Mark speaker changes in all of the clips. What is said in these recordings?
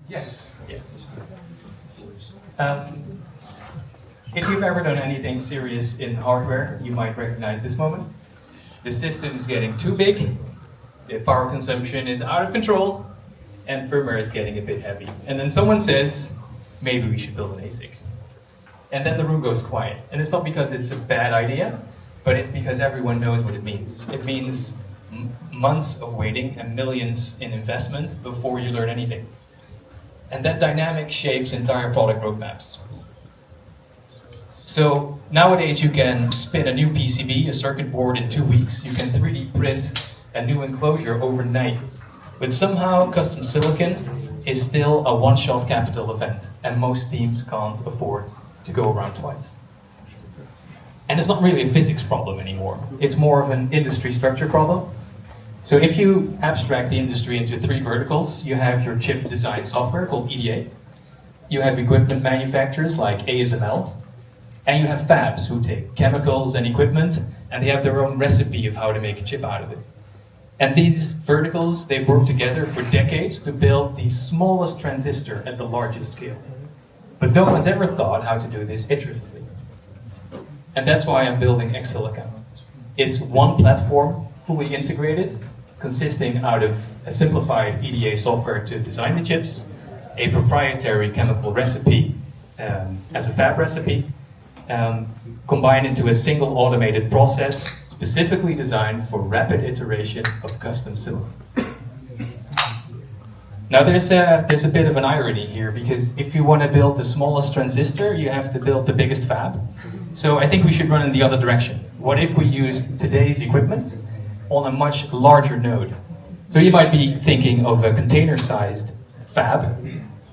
Speaker 1: Yes.
Speaker 2: Yes. If you've ever done anything serious in hardware, you might recognize this moment. The system is getting too big, the power consumption is out of control, and firmware is getting a bit heavy. And then someone says, maybe we should build an ASIC. And then the room goes quiet. And it's not because it's a bad idea, but it's because everyone knows what it means. It means months of waiting and millions in investment before you learn anything. And that dynamic shapes entire product roadmaps. So nowadays you can spin a new PCB, a circuit board, in 2 weeks. You can 3D print a new enclosure overnight. But somehow custom silicon is still a one-shot capital event, and most teams can't afford to go around twice. And it's not really a physics problem anymore. It's more of an industry structure problem. So if you abstract the industry into 3 verticals, you have your chip design software called EDA. You have equipment manufacturers like ASML. And you have fabs who take chemicals and equipment, and they have their own recipe of how to make a chip out of it. And these verticals, they've worked together for decades to build the smallest transistor at the largest scale. But no one's ever thought how to do this iteratively. And that's why I'm building Xsilica. It's one platform, fully integrated, consisting out of a simplified EDA software to design the chips, a proprietary chemical recipe as a fab recipe, combined into a single automated process specifically designed for rapid iteration of custom silicon. Now there's a bit of an irony here, because if you want to build the smallest transistor, you have to build the biggest fab. So I think we should run in the other direction. What if we use today's equipment on a much larger node? So you might be thinking of a container-sized fab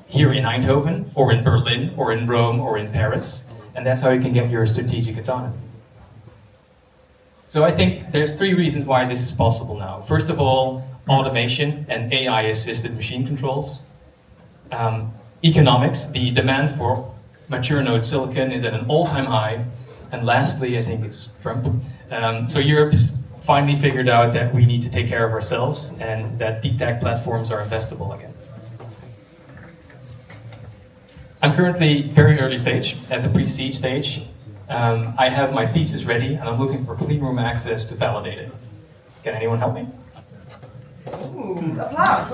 Speaker 2: here in Eindhoven, or in Berlin, or in Rome, or in Paris. And that's how you can get your strategic autonomy. So I think there's 3 reasons why this is possible now. First of all, automation and AI-assisted machine controls. Economics, the demand for mature node silicon is at an all-time high. And lastly, I think it's Trump. So Europe's finally figured out that we need to take care of ourselves, and that deep tech platforms are investable again. I'm currently very early stage, at the pre-seed stage. I have my thesis ready, and I'm looking for clean room access to validate it. Can anyone help me?
Speaker 3: Ooh, applause.